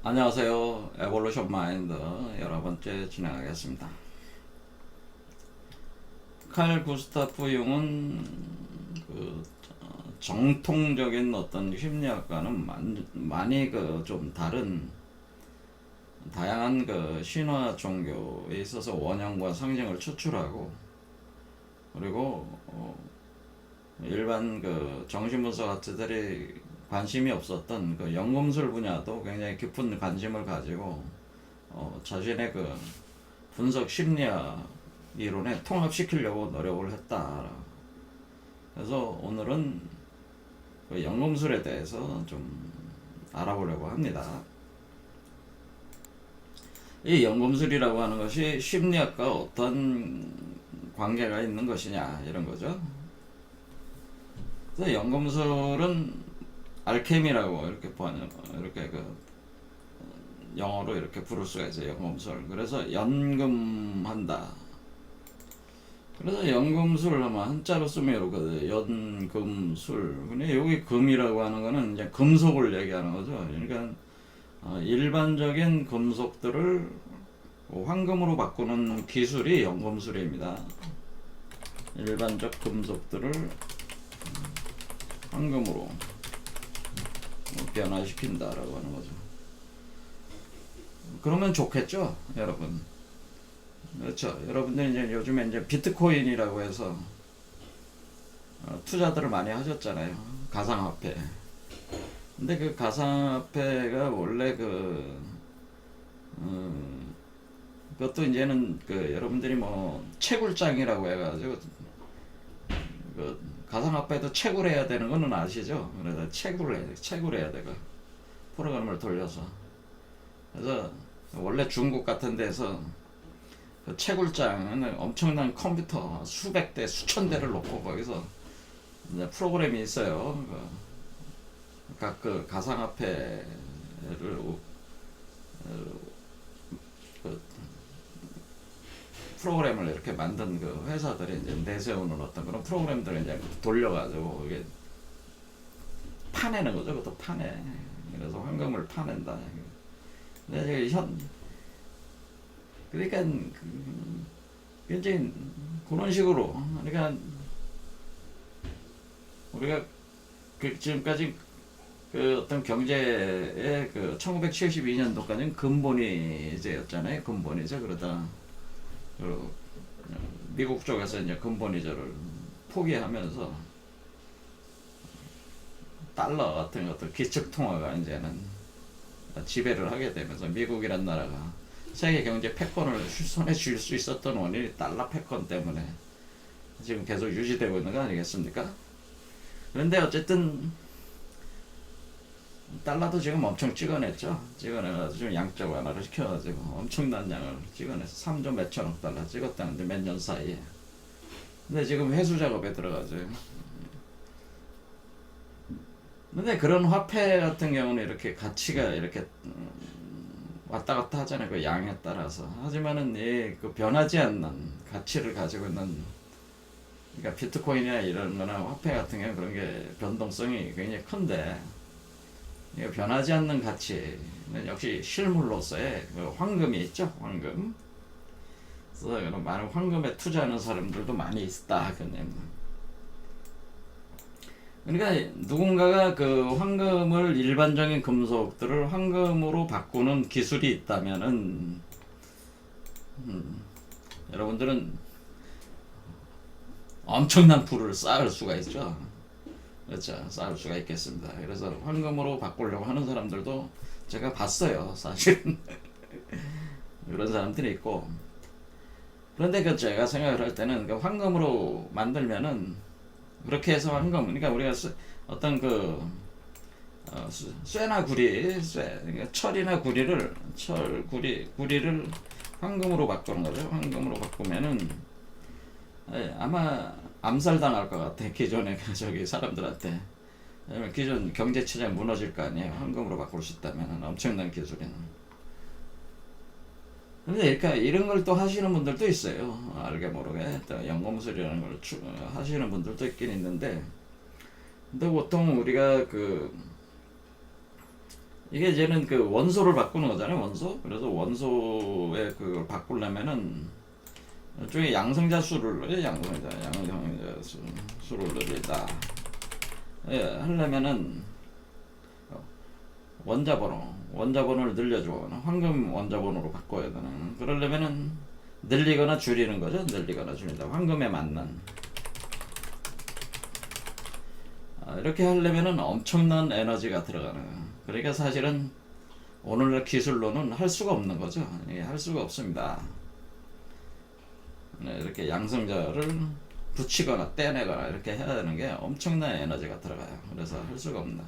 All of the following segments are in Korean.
안녕하세요. 에볼루션 마인드 11번째 진행하겠습니다. 칼 구스타프 융은 그 정통적인 어떤 심리학과는 많이 그 좀 다른 다양한 그 신화 종교에 있어서 원형과 상징을 추출하고, 그리고 일반 그 정신분석학자들이 관심이 없었던 그 연금술 분야도 굉장히 깊은 관심을 가지고 자신의 그 분석 심리학 이론에 통합시키려고 노력을 했다. 그래서 오늘은 그 연금술에 대해서 좀 알아보려고 합니다. 이 연금술이라고 하는 것이 심리학과 어떤 관계가 있는 것이냐, 이런 거죠. 그래서 연금술은 알케미라고 이렇게 그 영어로 이렇게 부를 수가 있어요. 연금술. 그래서 연금한다. 그래서 연금술 하면 한자로 쓰면 이렇게 연금술. 근데 여기 금이라고 하는 거는 이제 금속을 얘기하는 거죠. 그러니까 일반적인 금속들을 황금으로 바꾸는 기술이 연금술입니다. 일반적 금속들을 황금으로 변화시킨다라고 하는 거죠. 그러면 좋겠죠, 여러분. 그렇죠. 여러분들 이제 요즘에 이제 비트코인이라고 해서 투자들을 많이 하셨잖아요. 가상화폐. 근데 그 가상화폐가 원래 그것도 이제는 그 여러분들이 뭐 채굴장이라고 해가지고 그 가상화폐도 채굴해야 되는 거는 아시죠? 그래서 채굴해야 되고 프로그램을 돌려서. 그래서 원래 중국 같은 데서 그 채굴장은 엄청난 컴퓨터 수백 대 수천 대를 놓고 거기서 이제 프로그램이 있어요. 각 그 가상화폐를 그 프로그램을 이렇게 만든 그 회사들이 이제 내세우는 어떤 그런 프로그램들을 이제 돌려가지고 이게 파내는 거죠. 그것도 파내. 그래서 황금을 파낸다. 근데 그러니까 이제 그런 식으로, 그러니까 우리가 지금까지 그 어떤 경제의 그 1972년도까지는 근본이제였잖아요. 근본이제. 그러다 미국 쪽에서 이제 근본이자를 포기하면서 달러 같은 것도 기축 통화가 이제는 지배를 하게 되면서 미국이란 나라가 세계 경제 패권을 손에 쥘 수 있었던 원인이 달러 패권 때문에 지금 계속 유지되고 있는 거 아니겠습니까? 그런데 어쨌든 달러도 지금 엄청 찍어냈죠. 찍어내가지고 양적 완화를 시켜가지고 엄청난 양을 찍어내서 3조 몇천억 달러 찍었다는데 몇 년 사이에. 근데 지금 회수 작업에 들어가죠. 근데 그런 화폐 같은 경우는 이렇게 가치가 이렇게 왔다 갔다 하잖아요. 그 양에 따라서. 하지만은 그 변하지 않는 가치를 가지고 있는, 그러니까 비트코인이나 이런 거나 화폐 같은 경우는 그런 게 변동성이 굉장히 큰데, 변하지 않는 가치는 역시 실물로서의 그 황금이 있죠. 황금. 그래서 많은 황금에 투자하는 사람들도 많이 있다. 그러니까 누군가가 그 황금을, 일반적인 금속들을 황금으로 바꾸는 기술이 있다면은 여러분들은 엄청난 부를 쌓을 수가 있죠. 그렇죠. 쌓을 수가 있겠습니다. 그래서 황금으로 바꾸려고 하는 사람들도 제가 봤어요. 사실은 그런 사람들이 있고. 그런데 그 제가 생각을 할 때는 그 황금으로 만들면은, 그렇게 해서 황금, 그러니까 우리가 어떤 그 쇠나 구리, 그러니까 철이나 구리를 황금으로 바꾸는 거죠. 황금으로 바꾸면은 아마 암살당할 것 같아. 기존의 저기 사람들한테. 기존 경제체제 무너질 거 아니에요. 황금으로 바꿀 수 있다면 엄청난 기술이는. 근데 그러니까 이런 걸 또 하시는 분들도 있어요. 알게 모르게 또 연금술이라는 걸 하시는 분들도 있긴 있는데, 근데 보통 우리가 이게 이제는 그 원소를 바꾸는 거잖아요. 원소. 그래서 원소에 그걸 바꾸려면은 일종의 양성자 수를 양성자 수를 늘리다. 예, 하려면은 원자번호를 늘려줘. 황금 원자번호로 바꿔야 되는. 그러려면은 늘리거나 줄이는 거죠. 늘리거나 줄이다. 황금에 맞는. 이렇게 하려면은 엄청난 에너지가 들어가는. 그러니까 사실은 오늘날 기술로는 할 수가 없는 거죠. 예, 할 수가 없습니다. 네, 이렇게 양성자를 붙이거나 떼내거나 이렇게 해야 되는 게 엄청난 에너지가 들어가요. 그래서 할 수가 없나.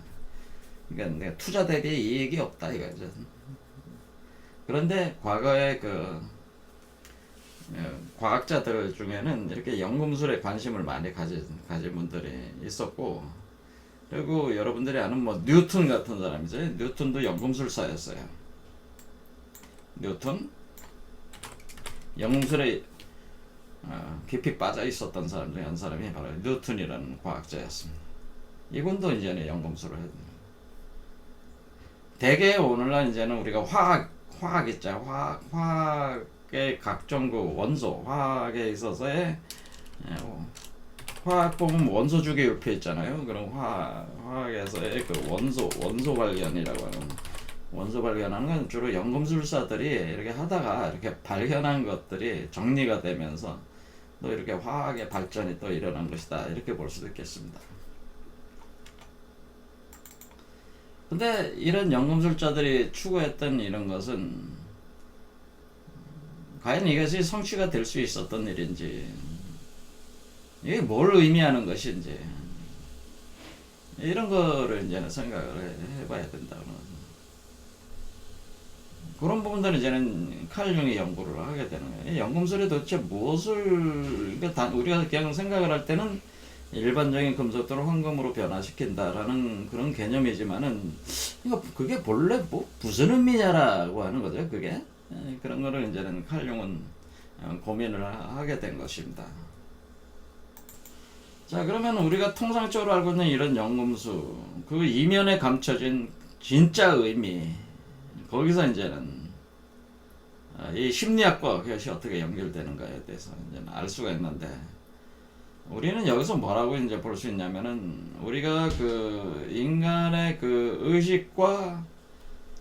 그러니까 투자 대비 이익이 없다 이거죠. 그런데 과거에 그 과학자들 중에는 이렇게 연금술에 관심을 많이 가진 분들이 있었고, 그리고 여러분들이 아는 뭐 뉴턴 같은 사람이죠. 뉴턴도 연금술사였어요. 뉴턴 연금술에 깊이 빠져 있었던 사람 중에 한 사람이 바로 뉴턴이라는 과학자였습니다. 이분도 이제는 연금술을 했습니다. 대개 오늘날 이제는 우리가 화학 있죠. 화학의 각종 그 원소, 화학에 있어서의 화학 보면 원소 주기율표 있잖아요. 그럼 화학에서의 그 원소 발견이라고 하는, 원소 발견하는 건 주로 연금술사들이 이렇게 하다가 이렇게 발견한 것들이 정리가 되면서 또 이렇게 화학의 발전이 또 일어난 것이다. 이렇게 볼 수도 있겠습니다. 근데 이런 연금술자들이 추구했던 이런 것은 과연 이것이 성취가 될 수 있었던 일인지, 이게 뭘 의미하는 것인지, 이런 거를 이제는 생각을 해봐야 된다는 그런 부분들은 이제는 칼 융이 연구를 하게 되는 거예요. 연금술이 도대체 무엇을, 그러니까 우리가 그냥 생각을 할 때는 일반적인 금속들을 황금으로 변화시킨다라는 그런 개념이지만은, 그게 본래 뭐 무슨 의미냐라고 하는 거죠. 그게 그런 거를 이제는 칼 융은 고민을 하게 된 것입니다. 자, 그러면 우리가 통상적으로 알고 있는 이런 연금수, 그 이면에 감춰진 진짜 의미, 거기서 이제는 이 심리학과 그것이 어떻게 연결되는가에 대해서 이제는 알 수가 있는데, 우리는 여기서 뭐라고 이제 볼 수 있냐면은, 우리가 그 인간의 그 의식과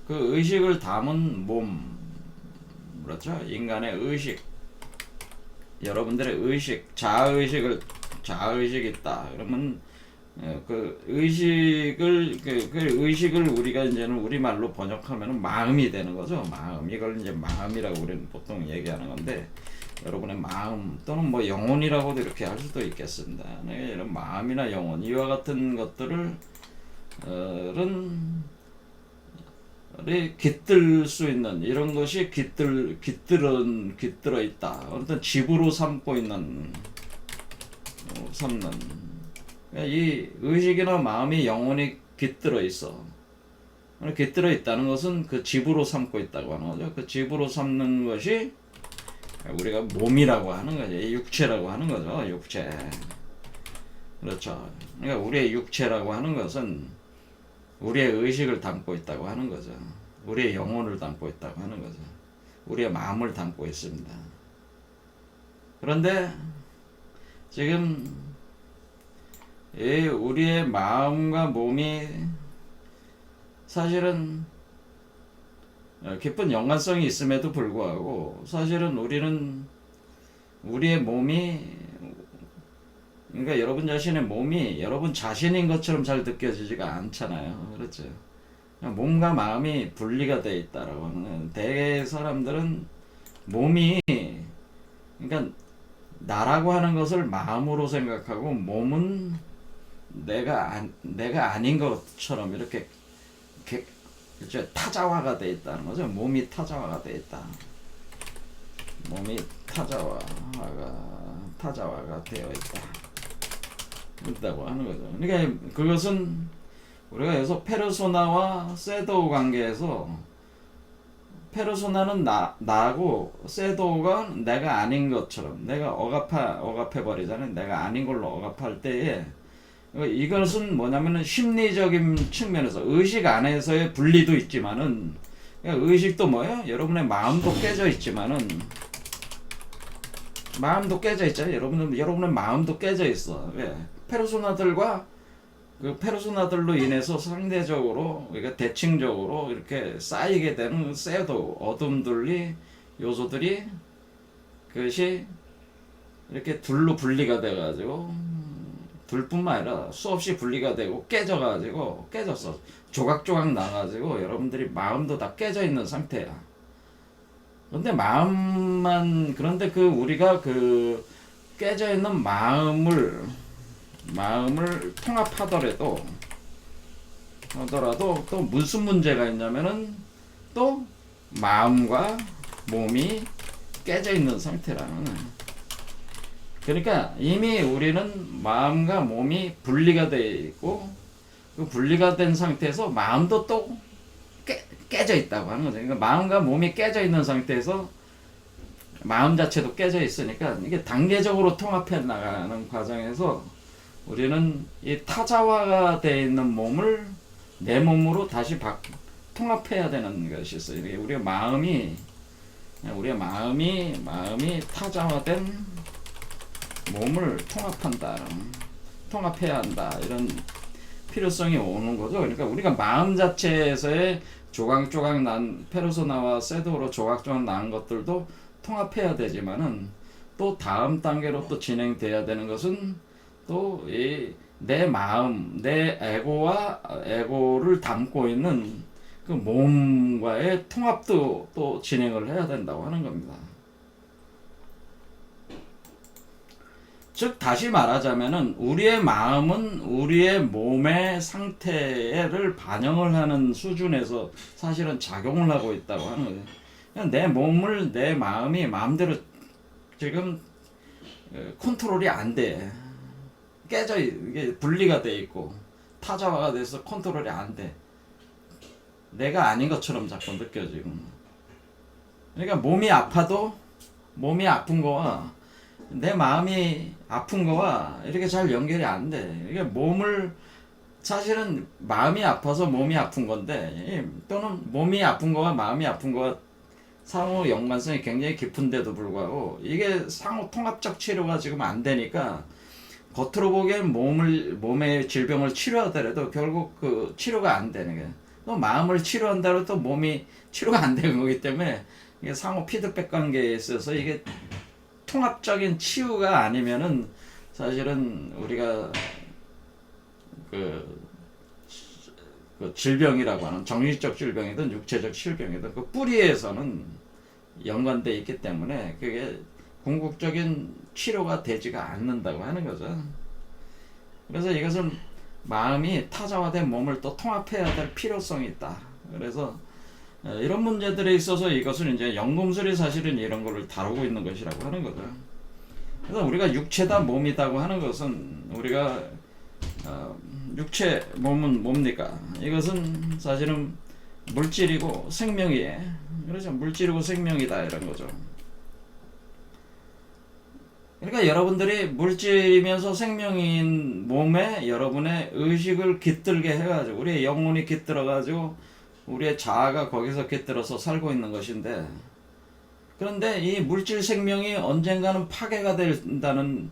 그 의식을 담은 몸, 그렇죠? 인간의 의식, 여러분들의 의식, 자아의식이 있다. 그러면 그 의식을 그 의식을 우리가 이제는 우리말로 번역하면은 마음이 되는 거죠. 마음. 이걸 이제 마음이라고 우리는 보통 얘기하는 건데, 여러분의 마음 또는 뭐 영혼이라고도 이렇게 할 수도 있겠습니다. 이런 마음이나 영혼, 이와 같은 것들을 깃들 수 있는, 이런 것이 깃들어 있다. 어떤 집으로 삼고 있는, 삼는, 이 의식이나 마음이 영혼이 깃들어 있어. 깃들어 있다는 것은 그 집으로 삼고 있다고 하는 거죠. 그 집으로 삼는 것이 우리가 몸이라고 하는 거죠. 육체라고 하는 거죠. 육체. 그렇죠. 그러니까 우리의 육체라고 하는 것은 우리의 의식을 담고 있다고 하는 거죠. 우리의 영혼을 담고 있다고 하는 거죠. 우리의 마음을 담고 있습니다. 그런데 지금 우리의 마음과 몸이 사실은 깊은 연관성이 있음에도 불구하고, 사실은 우리는 우리의 몸이, 그러니까 여러분 자신의 몸이 여러분 자신인 것처럼 잘 느껴지지가 않잖아요. 그렇죠? 몸과 마음이 분리가 되어 있다라고 하는, 대개 사람들은 몸이, 그러니까 나라고 하는 것을 마음으로 생각하고, 몸은 내가 아닌 것처럼 이렇게 타자화가 되어 있다는 거죠. 몸이 타자화가 되어 있다. 몸이 타자화가 되어 있다고 하는 거죠. 그러니까 그것은 우리가 여기서 페르소나와 섀도우 관계에서, 페르소나는 나고 섀도우가 내가 아닌 것처럼, 내가 억압해 버리잖아요. 내가 아닌 걸로 억압할 때에 이것은 뭐냐면은 심리적인 측면에서 의식 안에서의 분리도 있지만은 의식도 뭐예요? 여러분의 마음도 깨져 있지만은 마음도 깨져 있잖아요. 여러분의 마음도 깨져 있어. 왜? 페르소나들과 그 페르소나들로 인해서 상대적으로 그러니까 대칭적으로 이렇게 쌓이게 되는 쇠도 어둠들이 요소들이 그것이 이렇게 둘로 분리가 돼가지고 둘뿐만 아니라 수없이 분리가 되고 깨져서 조각조각 나가지고 여러분들이 마음도 다 깨져 있는 상태야. 그런데 그 우리가 그 깨져 있는 마음을 통합하더라도 또 무슨 문제가 있냐면은 또 마음과 몸이 깨져 있는 상태라는. 그러니까 이미 우리는 마음과 몸이 분리가 되어 있고 그 분리가 된 상태에서 마음도 또 깨져 있다고 하는 거죠. 그러니까 마음과 몸이 깨져 있는 상태에서 마음 자체도 깨져 있으니까 이게 단계적으로 통합해 나가는 과정에서 우리는 이 타자화가 되어 있는 몸을 내 몸으로 다시 통합해야 되는 것이 있어요. 우리의 마음이 타자화된 몸을 통합해야 한다. 이런 필요성이 오는 거죠. 그러니까 우리가 마음 자체에서의 조각조각 난 페르소나와 섀도우로 조각조각 난 것들도 통합해야 되지만은 또 다음 단계로 또 진행돼야 되는 것은 또 내 마음, 내 에고를 담고 있는 그 몸과의 통합도 또 진행을 해야 된다고 하는 겁니다. 즉 다시 말하자면은 우리의 마음은 우리의 몸의 상태를 반영을 하는 수준에서 사실은 작용을 하고 있다고 하는 거예요. 그냥 내 몸을 내 마음이 마음대로 지금 컨트롤이 안 돼. 이게 분리가 돼 있고 타자화가 돼서 컨트롤이 안 돼. 내가 아닌 것처럼 자꾸 느껴지고. 그러니까 몸이 아파도 몸이 아픈 거와 내 마음이 아픈 거와 이렇게 잘 연결이 안 돼. 이게 사실은 마음이 아파서 몸이 아픈 건데 또는 몸이 아픈 거와 마음이 아픈 거와 상호 연관성이 굉장히 깊은데도 불구하고 이게 상호 통합적 치료가 지금 안 되니까 겉으로 보기엔 몸의 질병을 치료하더라도 결국 그 치료가 안 되는 거예요. 또 마음을 치료한다고 또 몸이 치료가 안 되는 거기 때문에 이게 상호 피드백 관계에 있어서 이게 통합적인 치유가 아니면은 사실은 우리가 그 질병이라고 하는 정신적 질병이든 육체적 질병이든 그 뿌리에서는 연관돼 있기 때문에 그게 궁극적인 치료가 되지가 않는다고 하는 거죠. 그래서 이것은 마음이 타자화된 몸을 또 통합해야 될 필요성이 있다. 그래서 이런 문제들에 있어서 이것은 이제 연금술이 사실은 이런 거를 다루고 있는 것이라고 하는 거죠. 그래서 우리가 육체다 몸이다고 하는 것은 우리가 육체 몸은 뭡니까? 이것은 사실은 물질이고 생명이에요. 그렇죠? 물질이고 생명이다 이런 거죠. 그러니까 여러분들이 물질이면서 생명인 몸에 여러분의 의식을 깃들게 해가지고 우리의 영혼이 깃들어가지고 우리의 자아가 거기서 깃들어서 살고 있는 것인데 그런데 이 물질 생명이 언젠가는 파괴가 된다는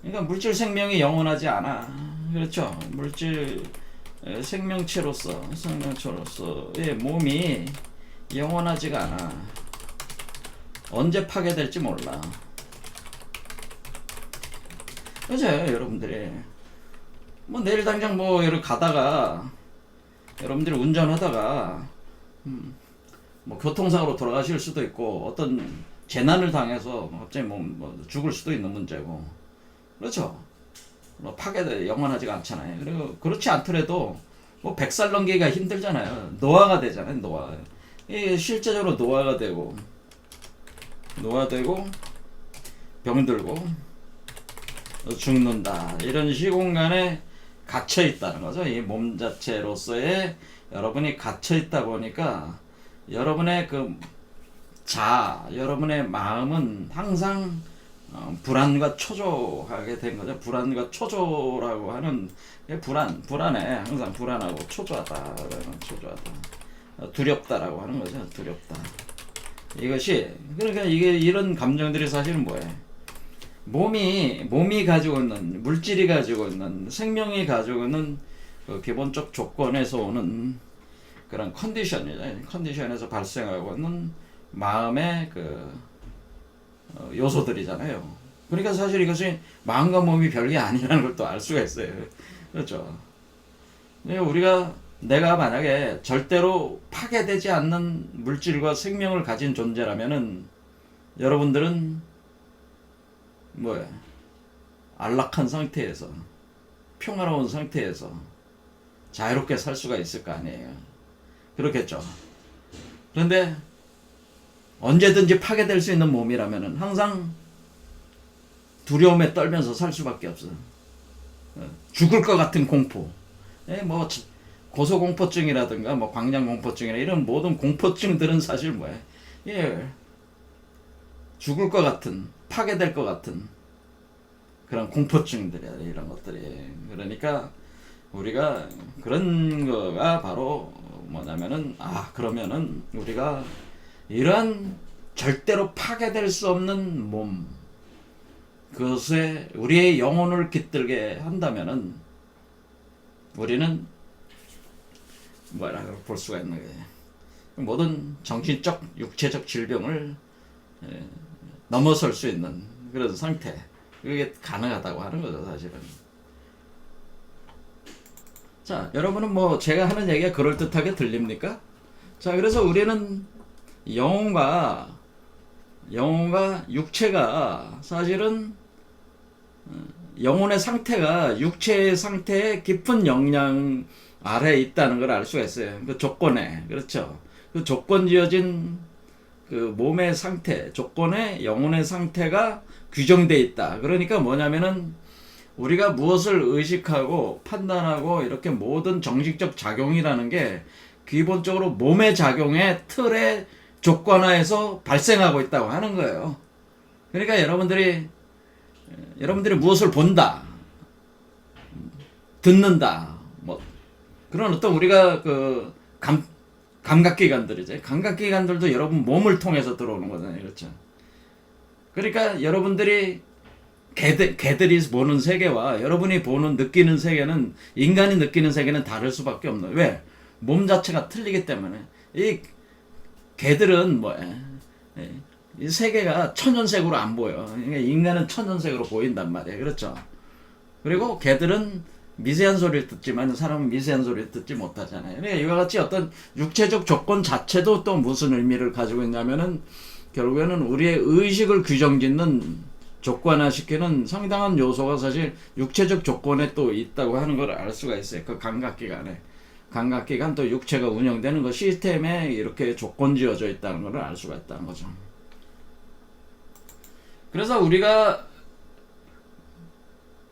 그러니까 물질 생명이 영원하지 않아. 그렇죠. 물질 생명체로서의 몸이 영원하지가 않아. 언제 파괴될지 몰라. 그죠? 여러분들이 뭐 내일 당장 뭐 여기 가다가 여러분들이 운전하다가 뭐 교통사고로 돌아가실 수도 있고 어떤 재난을 당해서 갑자기 뭐 죽을 수도 있는 문제고 그렇죠. 뭐 파괴돼 영원하지가 않잖아요. 그리고 그렇지 않더라도 뭐 100살 넘기기가 힘들잖아요. 노화가 되잖아요. 노화. 이게 실제적으로 노화가 되고 병들고 죽는다. 이런 시공간에 갇혀 있다는 거죠. 이 몸 자체로서의 여러분이 갇혀 있다 보니까 여러분의 여러분의 마음은 항상 불안과 초조하게 된 거죠. 불안과 초조라고 하는 불안해. 항상 불안하고 초조하다. 초조하다. 두렵다라고 하는 거죠. 두렵다. 이것이 그러니까 이게 이런 감정들이 사실은 뭐예요? 몸이 가지고 있는 물질이 가지고 있는 생명이 가지고 있는 그 기본적 조건에서 오는 그런 컨디션에서 발생하고 있는 마음의 그 요소들이잖아요. 그러니까 사실 이것이 마음과 몸이 별게 아니라는 걸 또 알 수가 있어요. 그렇죠. 내가 만약에 절대로 파괴되지 않는 물질과 생명을 가진 존재라면은 여러분들은 뭐야? 안락한 상태에서 평화로운 상태에서 자유롭게 살 수가 있을 거 아니에요. 그렇겠죠. 그런데 언제든지 파괴될 수 있는 몸이라면은 항상 두려움에 떨면서 살 수밖에 없어. 죽을 것 같은 공포. 뭐 고소공포증이라든가 뭐 광장공포증이나 이런 모든 공포증들은 사실 뭐야? 죽을 것 같은, 파괴될 것 같은 그런 공포증들이야, 이런 것들이. 그러니까 우리가 그런 거가 바로 뭐냐면은 그러면은 우리가 이런 절대로 파괴될 수 없는 몸, 그것에 우리의 영혼을 깃들게 한다면은 우리는 뭐라고 볼 수가 있는 거예요. 모든 정신적, 육체적 질병을 넘어설 수 있는 그런 상태, 그게 가능하다고 하는 거죠, 사실은. 자, 여러분은 뭐 제가 하는 얘기가 그럴듯하게 들립니까? 자, 그래서 우리는 영혼과 육체가 사실은 영혼의 상태가 육체의 상태에 깊은 영향 아래에 있다는 걸 알 수가 있어요. 그 조건에, 그렇죠. 그 조건 지어진 그 몸의 상태, 조건에 영혼의 상태가 규정돼 있다. 그러니까 뭐냐면은 우리가 무엇을 의식하고 판단하고 이렇게 모든 정식적 작용이라는 게 기본적으로 몸의 작용의 틀의 조건화에서 발생하고 있다고 하는 거예요. 그러니까 여러분들이 무엇을 본다, 듣는다, 뭐 그런 어떤 우리가 그 감각기관들이죠. 감각기관들도 여러분 몸을 통해서 들어오는 거잖아요, 그렇죠? 그러니까 여러분들이 개들이 보는 세계와 여러분이 느끼는 세계는, 인간이 느끼는 세계는 다를 수밖에 없는. 왜? 몸 자체가 틀리기 때문에. 이 개들은 이 세계가 천연색으로 안 보여. 그러니까 인간은 천연색으로 보인단 말이에요. 그렇죠? 그리고 개들은 미세한 소리를 듣지만 사람은 미세한 소리를 듣지 못하잖아요. 그러니까 이와 같이 어떤 육체적 조건 자체도 또 무슨 의미를 가지고 있냐면은 결국에는 우리의 의식을 규정짓는, 조건화시키는 상당한 요소가 사실 육체적 조건에 또 있다고 하는 걸 알 수가 있어요. 그 감각기관에. 감각기관 또 육체가 운영되는 그 시스템에 이렇게 조건 지어져 있다는 걸 알 수가 있다는 거죠. 그래서 우리가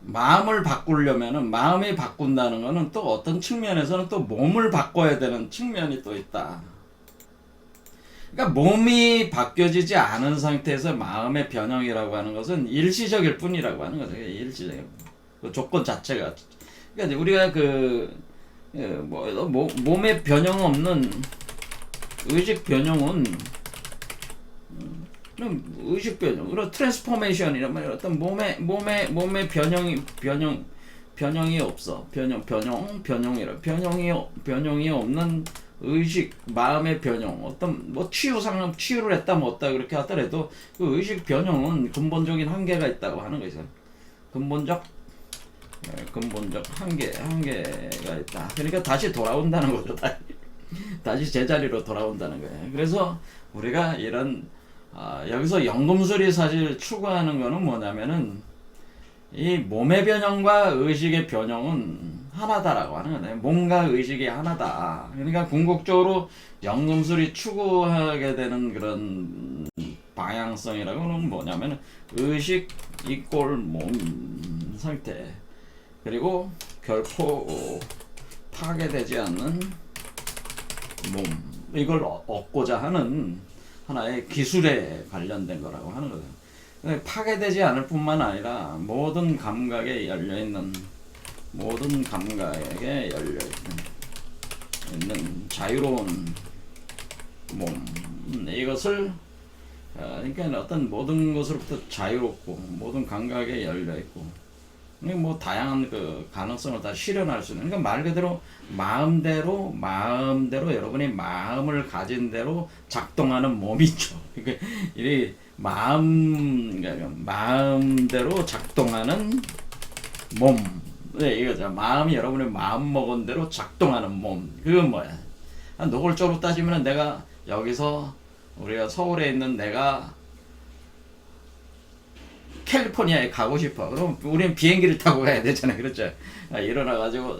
마음을 바꾸려면은, 마음이 바꾼다는 거는 또 어떤 측면에서는 또 몸을 바꿔야 되는 측면이 또 있다. 그러니까 몸이 바뀌어지지 않은 상태에서 마음의 변형이라고 하는 것은 일시적일 뿐이라고 하는 거죠. 일시적. 그 조건 자체가. 그러니까 우리가 몸의 변형 없는 의식 변형은 의식 변형, 그리고 트랜스포메이션이란 말이야. 어떤 몸의 변형이 없어. 변형이 없는 의식, 마음의 변형, 어떤 뭐 치유를 했다 뭐 없다 그렇게 하더라도 그 의식 변형은 근본적인 한계가 있다고 하는 거죠. 근본적 한계가 있다. 그러니까 다시 돌아온다는 거죠. 다시 제자리로 돌아온다는 거예요. 그래서 우리가 이런 여기서 연금술이 사실 추구하는 거는 뭐냐면은 이 몸의 변형과 의식의 변형은 하나다라고 하는 거예요. 몸과 의식이 하나다. 그러니까 궁극적으로 연금술이 추구하게 되는 그런 방향성이라고는 뭐냐면 의식 이꼴 몸 상태, 그리고 결코 파괴되지 않는 몸, 이걸 얻고자 하는 하나의 기술에 관련된 거라고 하는 거예요. 파괴되지 않을 뿐만 아니라 모든 감각에 열려있는 자유로운 몸, 이것을 그러니까 어떤 모든 것으로부터 자유롭고 모든 감각에 열려있고 뭐 다양한 그 가능성을 다 실현할 수 있는, 그러니까 말 그대로 마음대로 여러분이 마음을 가진 대로 작동하는 몸이죠. 그러니까 이 마음대로 작동하는 몸. 네, 이거죠. 마음이 여러분의 마음 먹은 대로 작동하는 몸. 그건 뭐야? 노골적으로 따지면 내가 여기서 우리가 서울에 있는 내가 캘리포니아에 가고 싶어. 그럼 우리는 비행기를 타고 가야 되잖아요. 그렇죠? 일어나가지고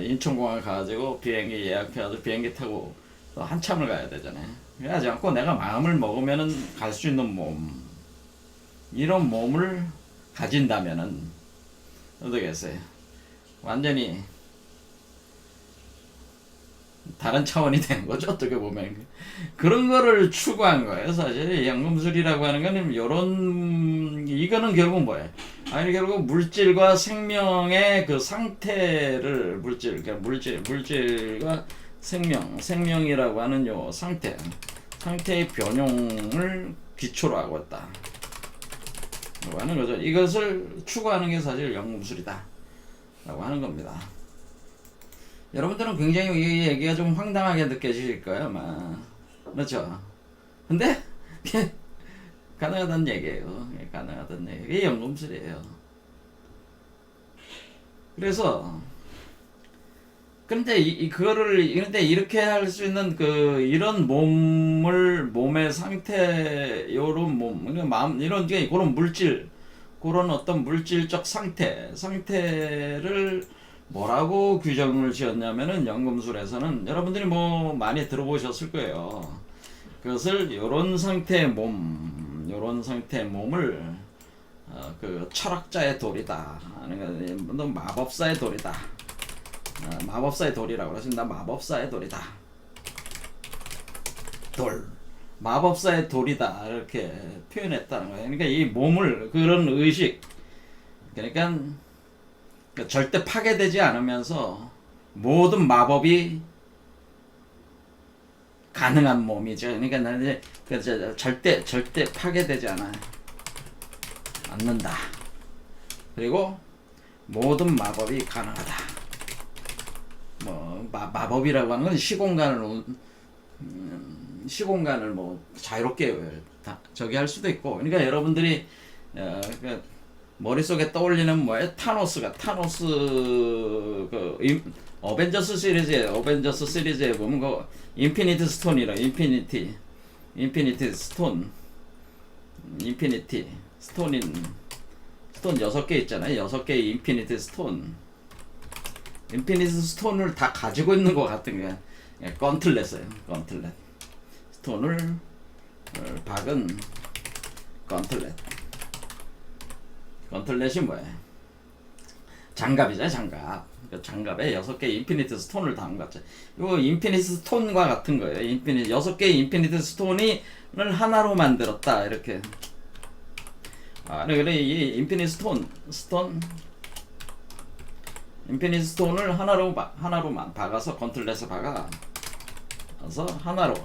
인천공항 가가지고 비행기 예약해가지고 비행기 타고 또 한참을 가야 되잖아요. 그러지 않고 내가 마음을 먹으면은 갈 수 있는 몸, 이런 몸을 가진다면은 어떻겠어요? 완전히 다른 차원이 되는 거죠. 어떻게 보면 그런 거를 추구한 거예요. 사실 연금술이라고 하는 거는 이거는 결국 뭐예요? 아니 결국 물질과 생명의 그 상태를 물질과 생명이라고 하는 요 상태의 변용을 기초로 하고 있다. 라고 하는 거죠. 이것을 추구하는 게 사실 연금술이다. 라고 하는 겁니다. 여러분들은 굉장히 이 얘기가 좀 황당하게 느껴지실 거예요, 아마. 그렇죠? 근데, 가능하다는 얘기예요. 가능하다는 얘기. 이게 연금술이에요. 그래서, 그런데 이렇게 할 수 있는 이런 몸의 상태, 요런 몸, 그러니까 마음, 그런 그런 어떤 물질적 상태를 뭐라고 규정을 지었냐면은 연금술에서는 여러분들이 뭐 많이 들어보셨을 거예요. 그것을 요런 상태의 몸을 그 철학자의 돌이다. 아니면 마법사의 돌이다. 마법사의 돌이라고 그러십니다. 마법사의 돌이다. 마법사의 돌이다. 이렇게 표현했다는 거예요. 그러니까 이 몸을 그런 의식, 그러니까 절대 파괴되지 않으면서 모든 마법이 가능한 몸이죠. 그러니까 나는 이제 절대 파괴되지 않는다. 그리고 모든 마법이 가능하다. 뭐 마법이라고 하는 건 시공간을 뭐 자유롭게 저기 할 수도 있고. 그러니까 여러분들이 머릿속에 떠올리는 뭐예요? 타노스 어벤져스 시리즈에 보면 그 인피니티 스톤 6개 있잖아요. 6개의 인피니티 스톤을 다 가지고 있는 것 같은 게 건틀렛이에요. 스톤을 박은 건틀렛이 뭐예요? 장갑이죠, 장갑. 장갑에 6개의 인피니트 스톤을 담은 거죠. 이거 인피니트 스톤과 같은 거예요. 6개의 인피니트 스톤을 하나로 만들었다. 이렇게. 그래, 이 인피니트 스톤을 하나로만 박아서 건틀렛에 박아서 하나로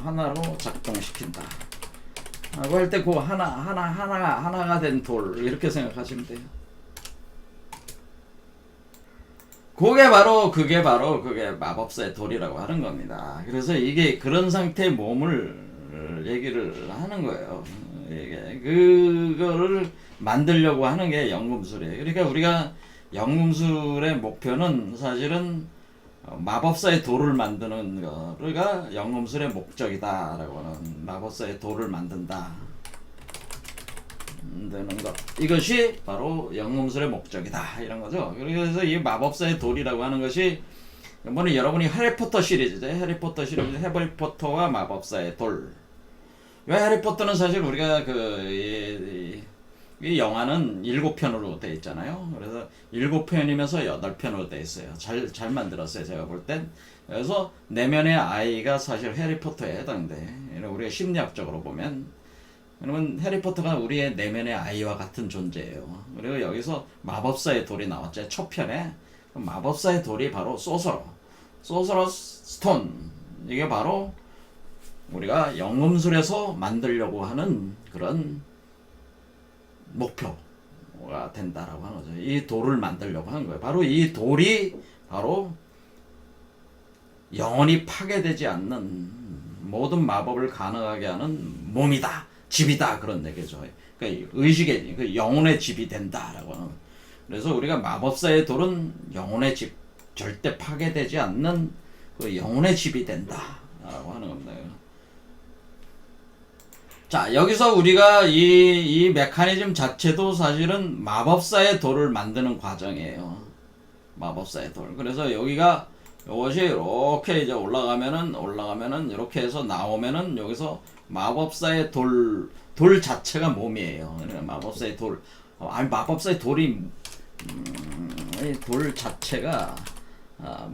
작동시킨다. 라고 할 때 그 하나가 된 돌, 이렇게 생각하시면 돼요. 그게 바로 마법사의 돌이라고 하는 겁니다. 그래서 이게 그런 상태의 몸을 얘기를 하는 거예요. 그거를 만들려고 하는 게 연금술이에요. 그러니까 우리가 연금술의 목표는 사실은 마법사의 돌을 만드는 거가 연금술의 목적이다라고 하는, 마법사의 돌을 만드는 것, 이것이 바로 연금술의 목적이다, 이런 거죠. 그래서 이 마법사의 돌이라고 하는 것이 이번에 여러분이 해리포터 시리즈죠. 해리포터와 마법사의 돌. 왜 해리포터는 사실 우리가 이 영화는 7편으로 되어 있잖아요. 그래서 7편이면서 8편으로 되어 있어요. 잘 만들었어요, 제가 볼 땐. 그래서 내면의 아이가 사실 해리포터에 해당돼. 우리가 심리학적으로 보면 그러면 해리포터가 우리의 내면의 아이와 같은 존재예요. 그리고 여기서 마법사의 돌이 나왔죠. 첫 편에. 마법사의 돌이 바로 소서러스 스톤. 이게 바로 우리가 영음술에서 만들려고 하는 그런 목표가 된다라고 하는 거죠. 이 돌을 만들려고 하는 거예요. 바로 이 돌이 바로 영원히 파괴되지 않는 모든 마법을 가능하게 하는 몸이다, 집이다, 그런 얘기죠. 그러니까 의식의 그 영혼의 집이 된다라고 하는. 그래서 우리가 마법사의 돌은 영혼의 집, 절대 파괴되지 않는 그 영혼의 집이 된다라고 하는 겁니다. 자, 여기서 우리가 이 메커니즘 자체도 사실은 마법사의 돌을 만드는 과정이에요. 마법사의 돌. 그래서 여기가 이것이 이렇게 이제 올라가면은 이렇게 해서 나오면은 여기서 마법사의 돌 자체가 몸이에요. 그러니까 마법사의 돌. 아니, 마법사의 돌이 돌 자체가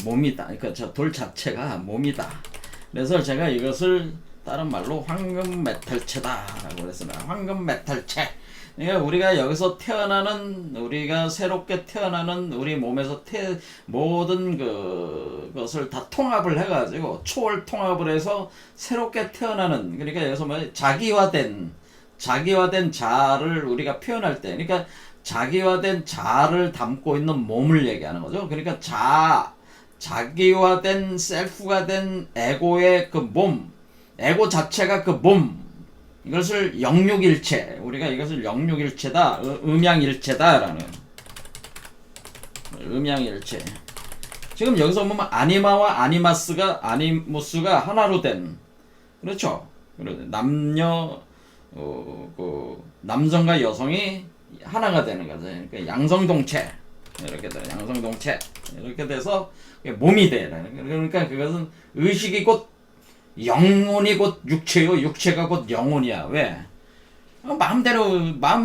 몸이다. 그러니까 저 돌 자체가 몸이다. 그래서 제가 이것을 다른 말로 황금 메탈체다라고 그랬습니다. 황금 메탈체. 그러니까 우리가 여기서 우리가 새롭게 태어나는 우리 몸에서 모든 그것을 다 통합을 해가지고 초월 통합을 해서 새롭게 태어나는, 그러니까 여기서 뭐 자기화된 자를 우리가 표현할 때, 그러니까 자기화된 자를 담고 있는 몸을 얘기하는 거죠. 그러니까 자기화된 셀프가 된 에고의 그 몸, 에고 자체가 그 몸, 이것을 영육일체, 우리가 이것을 영육일체다, 음양일체다라는, 음양일체. 지금 여기서 보면 아니마와 아니무스가 하나로 된, 그렇죠? 남성과 여성이 하나가 되는 거죠. 그러니까 양성동체, 이렇게 돼요. 양성동체 이렇게 돼서 몸이 되는. 그러니까 그것은 의식이 곧 영혼이 곧 육체요, 육체가 곧 영혼이야. 왜? 마음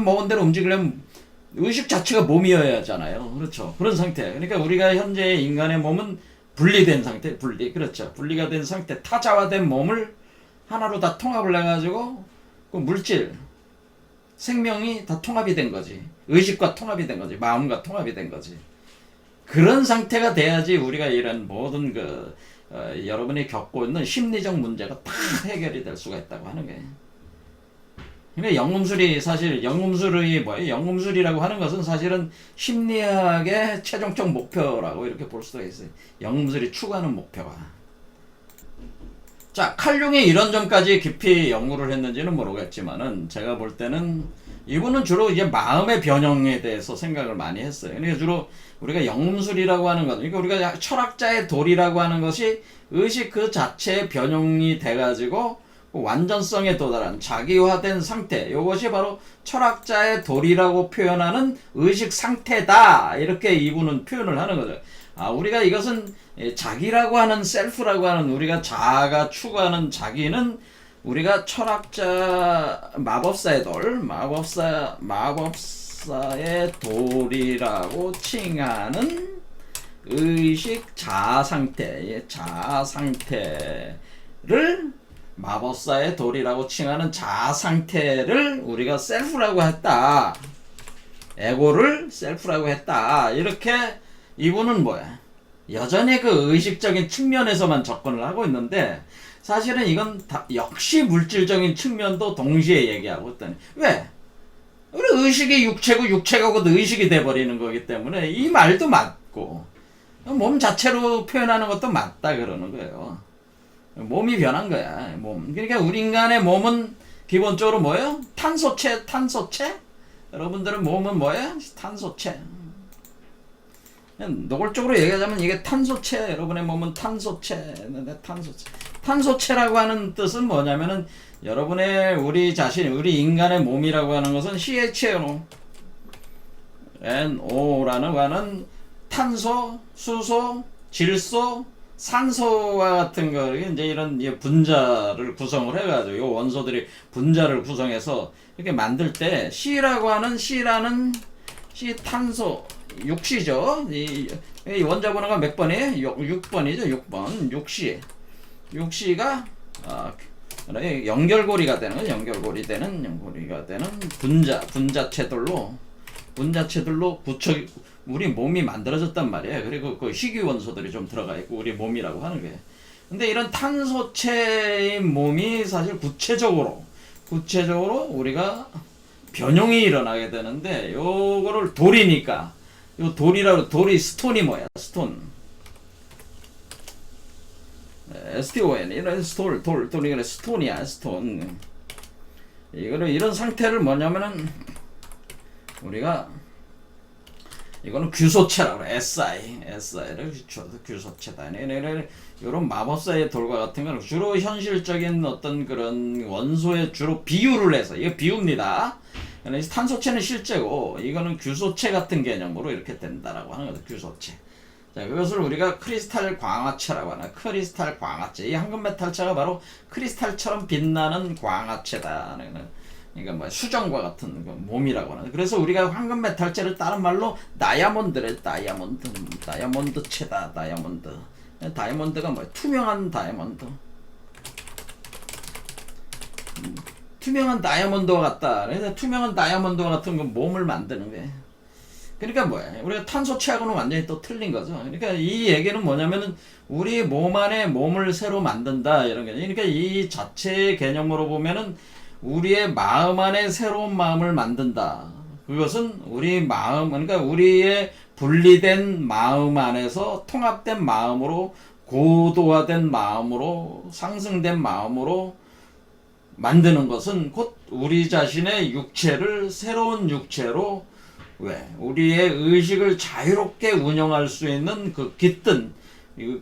먹은 대로 움직이려면 의식 자체가 몸이어야 하잖아요. 그렇죠? 그런 상태. 그러니까 우리가 현재 인간의 몸은 분리된 상태, 그렇죠? 분리가 된 상태, 타자화된 몸을 하나로 다 통합을 해가지고 그 물질, 생명이 다 통합이 된 거지. 의식과 통합이 된 거지. 마음과 통합이 된 거지. 그런 상태가 돼야지 우리가 이런 모든 여러분이 겪고 있는 심리적 문제가 다 해결이 될 수가 있다고 하는 거예요. 그러니까 영음술이 뭐예요? 영음술이라고 하는 것은 사실은 심리학의 최종적 목표라고 이렇게 볼 수가 있어요. 영음술이 추구하는 목표가. 자, 칼융이 이런 점까지 깊이 연구를 했는지는 모르겠지만은 제가 볼 때는 이분은 주로 이제 마음의 변형에 대해서 생각을 많이 했어요. 그러니까 주로 우리가 영음술이라고 하는 것, 그러니까 우리가 철학자의 돌이라고 하는 것이 의식 그 자체의 변형이 돼가지고 완전성에 도달한 자기화된 상태, 이것이 바로 철학자의 돌이라고 표현하는 의식 상태다, 이렇게 이분은 표현을 하는 거죠. 우리가 이것은 자기라고 하는, 셀프라고 하는, 우리가 자아가 추구하는 자기는 우리가 철학자 마법사의 돌, 마법사의 돌이라고 칭하는 의식 자아 상태의 자아 상태를, 마법사의 돌이라고 칭하는 자아 상태를 우리가 셀프라고 했다. 에고를 셀프라고 했다. 이렇게 이분은 뭐야? 여전히 그 의식적인 측면에서만 접근을 하고 있는데, 사실은 이건 역시 물질적인 측면도 동시에 얘기하고 있다니. 왜? 우리 의식이 육체고 육체가 곧 의식이 돼버리는 거기 때문에 이 말도 맞고 몸 자체로 표현하는 것도 맞다 그러는 거예요. 몸이 변한 거야. 몸. 그러니까 우리 인간의 몸은 기본적으로 뭐예요? 탄소체. 여러분들은 몸은 뭐예요? 탄소체. 노골적으로 얘기하자면 이게 탄소체, 여러분의 몸은 탄소체. 탄소체라고 하는 뜻은 뭐냐면은 여러분의 우리 인간의 몸이라고 하는 것은 CHNO라는 거는 탄소, 수소, 질소, 산소와 같은 거, 이제 이런 분자를 구성을 해가지고 이 원소들이 분자를 구성해서 이렇게 만들 때 C라는 탄소, 6C죠. 이 원자 번호가 몇 번이에요? 6번이죠. 6번. 6C. 6C가 연결고리가 되는 분자체들로 우리 몸이 만들어졌단 말이에요. 그리고 그 희귀원소들이 좀 들어가 있고 우리 몸이라고 하는 거예요. 근데 이런 탄소체의 몸이 사실 구체적으로 우리가 변형이 일어나게 되는데 요거를 돌이니까 요 돌이 스톤이 뭐야? 스톤. STON 이런 돌이 스톤이야, 스톤. 이런 상태를 뭐냐면은 우리가 이거는 규소체라고 그래. SI를 규소체다. 이런 마법사의 돌과 같은 거는 주로 현실적인 어떤 그런 원소에 주로 비유를 해서, 이거 비유입니다. 탄소체는 실제고 이거는 규소체 같은 개념으로 이렇게 된다라고 하는 거죠. 규소체. 자, 그것을 우리가 크리스탈 광화체라고 하나. 크리스탈 광화체. 이 황금 메탈체가 바로 크리스탈처럼 빛나는 광화체다. 그러니까 뭐 수정과 같은 몸이라고 하는. 그래서 우리가 황금 메탈체를 다른 말로 다이아몬드를 다이아몬드체다. 다이아몬드가 뭐야? 투명한 다이아몬드. 투명한 다이아몬드와 같다. 그래서 투명한 다이아몬드와 같은 그 몸을 만드는 거예요. 그러니까 뭐야? 우리가 탄소체하고는 완전히 또 틀린 거죠. 그러니까 이 얘기는 뭐냐면은 우리 몸 안에 몸을 새로 만든다 이런 게. 그러니까 이 자체의 개념으로 보면은 우리의 마음 안에 새로운 마음을 만든다. 그것은 우리 마음, 그러니까 우리의 분리된 마음 안에서 통합된 마음으로, 고도화된 마음으로, 상승된 마음으로 만드는 것은 곧 우리 자신의 육체를 새로운 육체로, 우리의 의식을 자유롭게 운영할 수 있는 그 깃든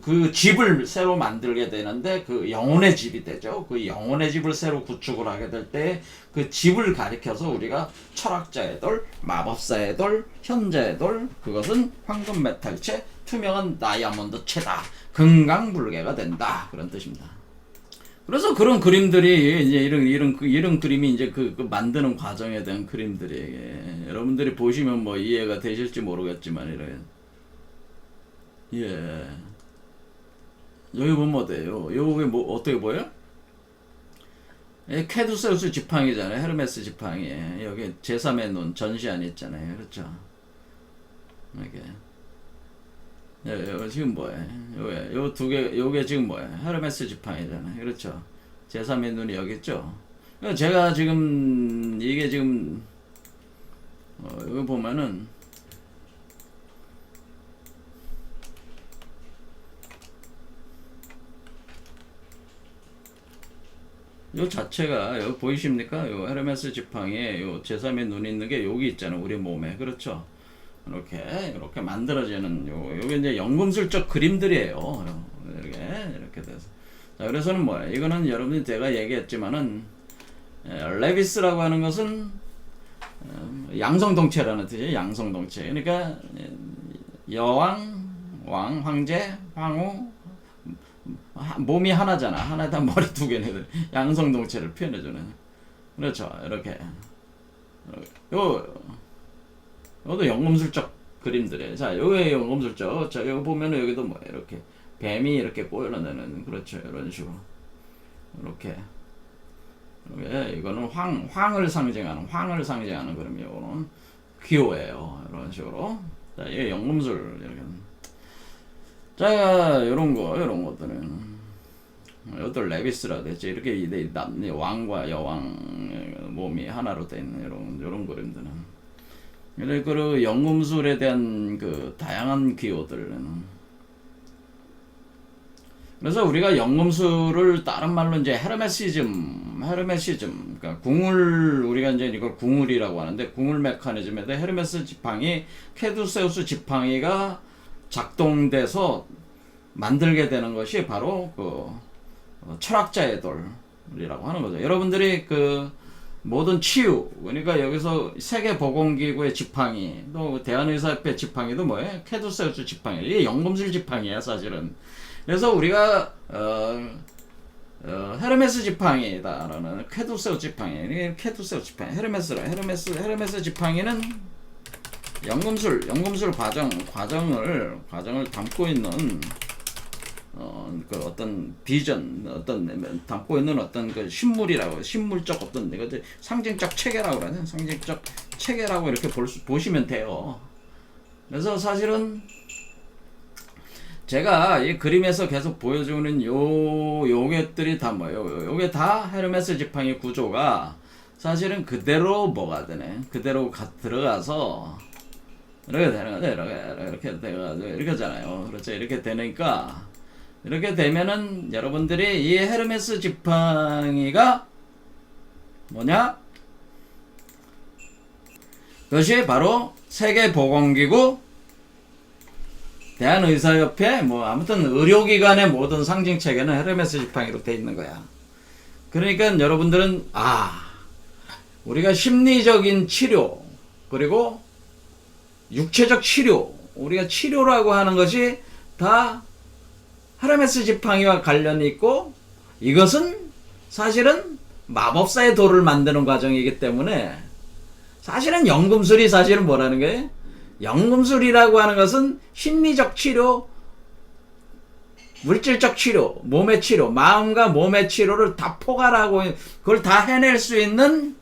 그 집을 새로 만들게 되는데, 그 영혼의 집이 되죠. 그 영혼의 집을 새로 구축을 하게 될 때 그 집을 가리켜서 우리가 철학자의 돌, 마법사의 돌, 현자의 돌, 그것은 황금 메탈체, 투명한 다이아몬드체다. 금강불개가 된다. 그런 뜻입니다. 그래서 그런 그림들이 이제 이런 그림이 이제 그 만드는 과정에 대한 그림들이, 여러분들이 보시면 뭐 이해가 되실지 모르겠지만 여기 보면 어때요? 요게 뭐 어떻게 보여? 캐두세우스 지팡이잖아요. 헤르메스 지팡이. 여기 제3의 눈 전시안 있잖아요. 그렇죠? 이게 지금 뭐예요? 요 두 개, 요게 지금 뭐예요? 헤르메스 지팡이잖아요. 그렇죠? 제3의 눈이 여기 있죠? 제가 지금 이게 지금 여기 보면은 요 자체가 여기 보이십니까? 요 헤르메스 지팡이에 요 제3의 눈이 있는 게 여기 있잖아요. 우리 몸에. 그렇죠? 이렇게 만들어지는 요게 이제 연금술적 그림들이에요. 이렇게 돼서. 자, 그래서는 뭐야? 이거는 여러분이 제가 얘기했지만은 레비스라고 하는 것은 양성동체라는 뜻이에요. 양성동체. 그러니까 여왕, 왕, 황제, 황후, 몸이 하나잖아. 하나다 머리 두 개는 양성동체를 표현해주는. 그렇죠. 이렇게. 요도 연금술적 그림들이에요. 자, 요게 연금술적. 자, 여기 보면은 여기도 뭐 이렇게 뱀이 이렇게 꼬여내는, 그렇죠. 이런 식으로. 이렇게. 이거는 황을 상징하는 그림이에요. 이거는 기호예요. 이런 식으로. 자, 이게 연금술 이렇게. 자, 요런 것들은 이것들 레비스라 되지. 이렇게 왕과 여왕 몸이 하나로 돼 있는 이런 그림들은. 그 연금술에 대한 그 다양한 기호들은. 그래서 우리가 연금술을 다른 말로 이제 헤르메시즘, 그러니까 우리가 이제 이걸 궁울이라고 하는데, 궁울 메커니즘에 대해 헤르메스 지팡이, 캐두세우스 지팡이가 작동돼서 만들게 되는 것이 바로 그 철학자의 돌이라고 하는 거죠. 여러분들이 그 모든 치유, 그러니까 여기서 세계보건기구의 지팡이, 또 대한의사협회 지팡이도 뭐예요? 캐두세우스 지팡이. 이게 연금술 지팡이야, 사실은. 그래서 우리가 헤르메스 지팡이다라는 캐두세우스 지팡이, 이게 캐두세우스 지팡이, 헤르메스 지팡이는 연금술 과정을 담고 있는 그 어떤 비전, 어떤 담고 있는 어떤 그 신물적 어떤 이것들 상징적 체계라고 그러죠. 상징적 체계라고 이렇게 보시면 돼요. 그래서 사실은 제가 이 그림에서 계속 보여주는 요것들이 다 뭐예요? 요게 다 헤르메스 지팡이 구조가 사실은 그대로 뭐가 되네. 그대로 들어가서 이렇게 되는 거죠. 이렇게 돼가지고 이렇게 하잖아요. 그렇죠. 이렇게 되니까 이렇게 되면은 여러분들이 이 헤르메스 지팡이가 뭐냐? 그것이 바로 세계보건기구, 대한의사협회, 뭐 아무튼 의료기관의 모든 상징체계는 헤르메스 지팡이로 돼 있는 거야. 그러니까 여러분들은 우리가 심리적인 치료 그리고 육체적 치료, 우리가 치료라고 하는 것이 다 헤르메스 지팡이와 관련이 있고, 이것은 사실은 마법사의 돌을 만드는 과정이기 때문에 사실은 연금술이 사실은 뭐라는 거예요? 연금술이라고 하는 것은 심리적 치료, 물질적 치료, 몸의 치료, 마음과 몸의 치료를 다 포괄하고 그걸 다 해낼 수 있는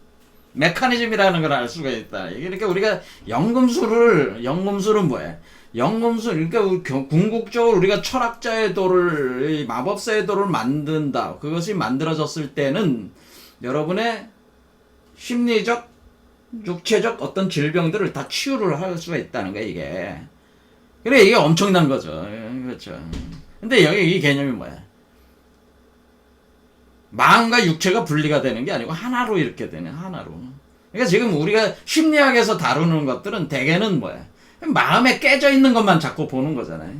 메커니즘이라는 걸 알 수가 있다. 그러니까 우리가 연금술은 뭐예요? 연금술, 그러니까 궁극적으로 우리가 철학자의 돌을, 마법사의 돌을 만든다. 그것이 만들어졌을 때는 여러분의 심리적, 육체적 어떤 질병들을 다 치유를 할 수가 있다는 거야, 이게. 그래, 이게 엄청난 거죠. 그렇죠. 근데 여기 이 개념이 뭐야? 마음과 육체가 분리가 되는 게 아니고 하나로 이렇게 되네, 하나로. 그러니까 지금 우리가 심리학에서 다루는 것들은 대개는 뭐야? 마음에 깨져 있는 것만 자꾸 보는 거잖아요.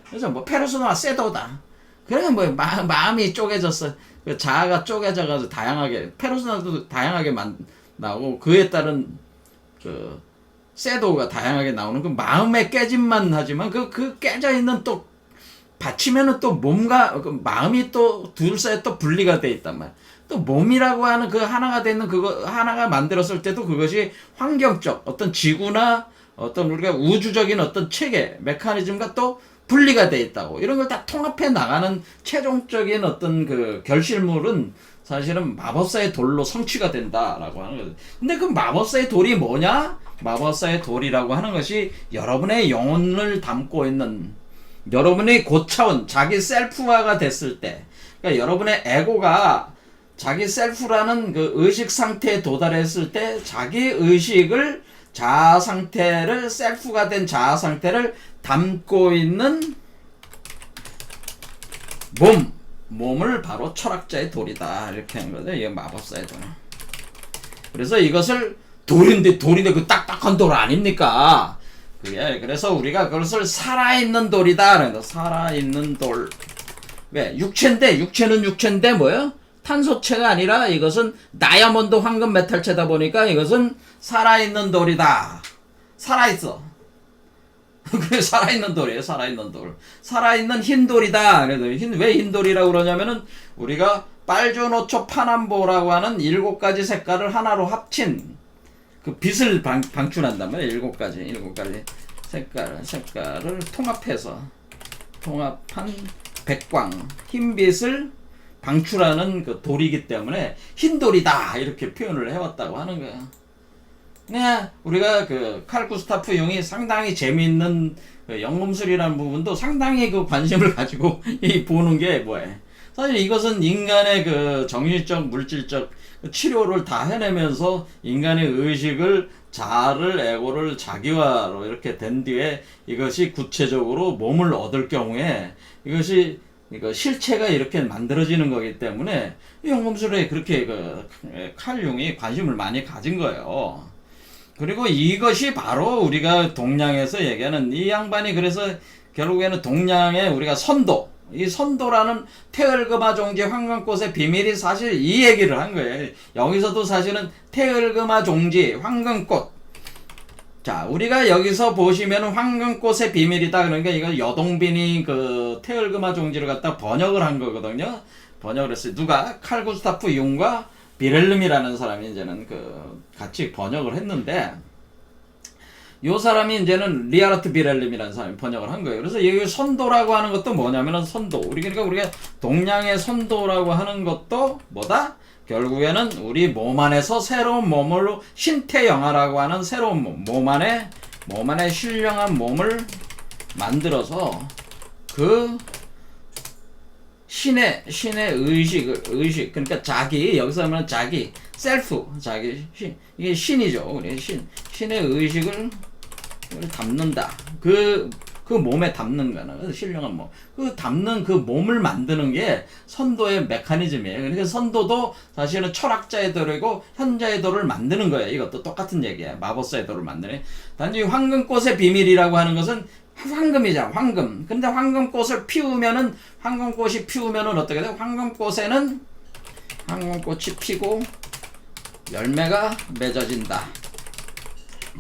그래서 뭐 페르소나 세도다. 그러면 뭐 마음이 쪼개졌어. 그 자아가 쪼개져가지고 다양하게, 페르소나도 다양하게 나오고 그에 따른 그 세도가 다양하게 나오는 그 마음의 깨짐만 하지만 그 깨져 있는 또 받치면은 또 몸과 그 마음이 또 둘 사이에 또 분리가 돼 있단 말이야. 또 몸이라고 하는 그 하나가 되는 그거 하나가 만들었을 때도 그것이 환경적 어떤 지구나 어떤 우리가 우주적인 어떤 체계 메커니즘과 또 분리가 돼 있다고, 이런 걸 다 통합해 나가는 최종적인 어떤 그 결실물은 사실은 마법사의 돌로 성취가 된다라고 하는 거죠. 근데 그 마법사의 돌이 뭐냐? 마법사의 돌이라고 하는 것이 여러분의 영혼을 담고 있는, 여러분의 고차원, 자기 셀프화가 됐을 때, 그러니까 여러분의 에고가 자기 셀프라는 그 의식 상태에 도달했을 때, 자기 의식을, 자아 상태를, 셀프가 된 자아 상태를 담고 있는 몸을 바로 철학자의 돌이다, 이렇게 하는 거죠. 이게 마법사의 돌. 그래서 이것을 돌인데 그 딱딱한 돌 아닙니까? 그래서 우리가 그것을 살아있는 돌이다. 살아있는 돌. 왜? 육체인데 뭐예요? 탄소체가 아니라 이것은 다이아몬드 황금 메탈체다 보니까 이것은 살아있는 돌이다. 살아있어. 그래, 살아있는 돌이에요. 살아있는 돌. 살아있는 흰 돌이다. 그래서 왜 흰 돌이라고 그러냐면은 우리가 빨주노초 파남보라고 하는 7가지 색깔을 하나로 합친 그 빛을 방출한단 말이에요. 7가지 색깔을 통합한 백광, 흰빛을 방출하는 그 돌이기 때문에 흰돌이다, 이렇게 표현을 해왔다고 하는 거야. 네, 우리가 그 칼 구스타프 융이 상당히 재미있는 그 연금술이라는 부분도 상당히 그 관심을 가지고 보는 게 뭐예요? 사실 이것은 인간의 그 정신적, 물질적 치료를 다 해내면서 인간의 의식을, 자아를, 에고를 자기화로 이렇게 된 뒤에 이것이 구체적으로 몸을 얻을 경우에 이것이 실체가 이렇게 만들어지는 거기 때문에 연금술에 그렇게 그 칼 융이 관심을 많이 가진 거예요. 그리고 이것이 바로 우리가 동양에서 얘기하는, 이 양반이 그래서 결국에는 동양의 우리가 이 선도라는 태을금화 종지 황금꽃의 비밀이 사실 이 얘기를 한 거예요. 여기서도 사실은 태을금화 종지 황금꽃. 자, 우리가 여기서 보시면 황금꽃의 비밀이다. 그러니까 이거 여동빈이 그 태을금화 종지를 갖다 번역을 한 거거든요. 번역을 했어요. 누가? 칼 구스타프 융과 비렐름이라는 사람이 이제는 그 같이 번역을 했는데, 요 사람이 이제는 리하르트 비렐름이라는 사람이 번역을 한 거예요. 그래서 이 선도라고 하는 것도 뭐냐면은 선도. 그러니까 우리가 동양의 선도라고 하는 것도 뭐다? 결국에는 우리 몸 안에서 새로운 몸으로 신태영화라고 하는 새로운 몸 안에 신령한 몸을 만들어서 그 신의 의식 그러니까 자기 여기서 하면 자기 셀프 자기 신 이게 신이죠. 우리 신의 의식을 담는다. 그 몸에 담는 거는 신령한 몸. 그 담는 그 몸을 만드는 게 선도의 메커니즘이에요. 그러니까 선도도 사실은 철학자의 도리고 현자의 도를 만드는 거예요. 이것도 똑같은 얘기예요. 마법사의 도를 만드는. 단지 황금꽃의 비밀이라고 하는 것은 황금이잖아. 황금. 근데 황금꽃을 피우면은 황금꽃이 피우면은 어떻게 돼요? 황금꽃에는 황금꽃이 피고 열매가 맺어진다.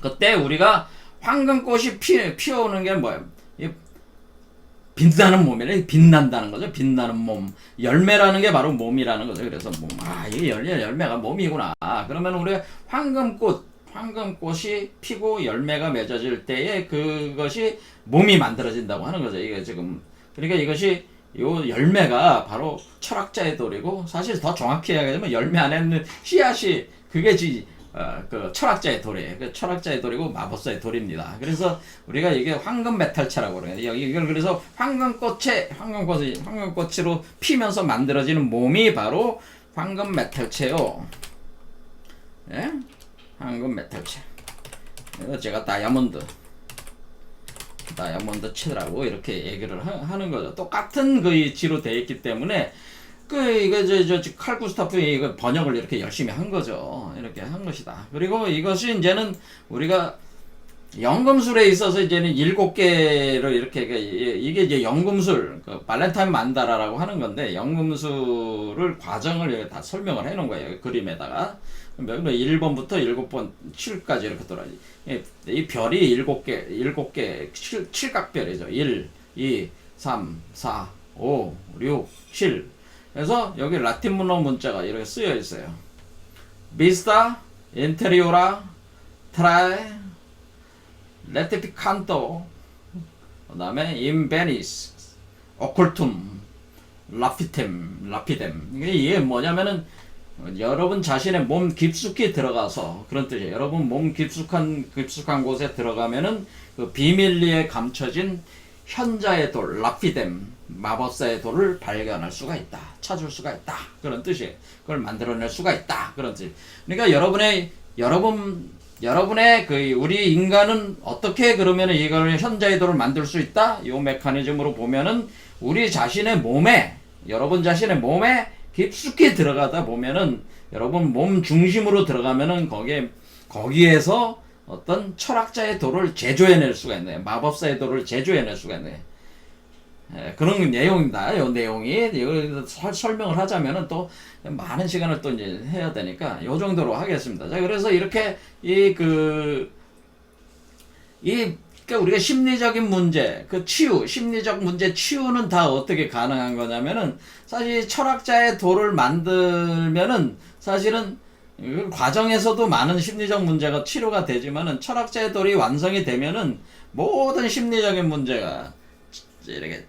그때 우리가 황금꽃이 피어오는 게 뭐예요? 빛나는 몸이래. 빛난다는 거죠. 빛나는 몸. 열매라는 게 바로 몸이라는 거죠. 그래서 몸. 이 열매가 몸이구나. 그러면 우리 황금꽃이 피고 열매가 맺어질 때에 그것이 몸이 만들어진다고 하는 거죠. 이게 지금. 그러니까 이것이 요 열매가 바로 철학자의 도리고 사실 더 정확히 얘기하자면 열매 안에 있는 씨앗이 그게 그 철학자의 도리예요. 그 철학자의 도리고 마법사의 도리입니다. 그래서 우리가 이게 황금 메탈체라고 그래요. 이걸 그래서 황금꽃으로 피면서 만들어지는 몸이 바로 황금 메탈체요. 예? 황금 메탈체. 제가 다이아몬드 체라고 이렇게 얘기를 하는 거죠. 똑같은 그 이치로 되어 있기 때문에 칼 구스타프이 이거 번역을 이렇게 열심히 한 거죠. 이렇게 한 것이다. 그리고 이것이 이제는 우리가 연금술에 있어서 이제는 7개를 이렇게 이게 이제 연금술 발렌타인 만다라라고 하는 건데 연금술을 과정을 다 설명을 해 놓은 거예요. 그림에다가 1번부터 7번 7까지 이렇게 돌아요. 이 별이 7개 7각별이죠. 1, 2, 3, 4, 5, 6, 7. 그래서 여기 라틴 문어 문자가 이렇게 쓰여 있어요. 비스타, 인테리오라, 트라에, 레티피칸토, 그 다음에 인베니스, 오컬툼, 라피뎀. 이게 뭐냐면은 여러분 자신의 몸 깊숙이 들어가서 그런 뜻이에요. 여러분 몸 깊숙한 곳에 들어가면은 그 비밀리에 감춰진 현자의 돌, 라피뎀, 마법사의 돌을 발견할 수가 있다. 찾을 수가 있다. 그런 뜻이에요. 그걸 만들어낼 수가 있다. 그런 뜻. 그러니까 여러분의 우리 인간은 어떻게 그러면 이걸 현자의 돌을 만들 수 있다? 이 메커니즘으로 보면은 우리 자신의 몸에, 여러분 자신의 몸에 깊숙이 들어가다 보면은 여러분 몸 중심으로 들어가면은 거기에서 어떤 철학자의 도를 제조해낼 수가 있네. 마법사의 도를 제조해낼 수가 있네. 그런 내용입니다. 이 내용이 이걸 설명을 하자면은 또 많은 시간을 또 이제 해야 되니까 이 정도로 하겠습니다. 자, 그래서 이렇게 그러니까 우리가 심리적인 문제, 심리적 문제 치유는 다 어떻게 가능한 거냐면은 사실 철학자의 도를 만들면은 사실은 과정에서도 많은 심리적 문제가 치료가 되지만은 철학자의 돌이 완성이 되면은 모든 심리적인 문제가 이렇게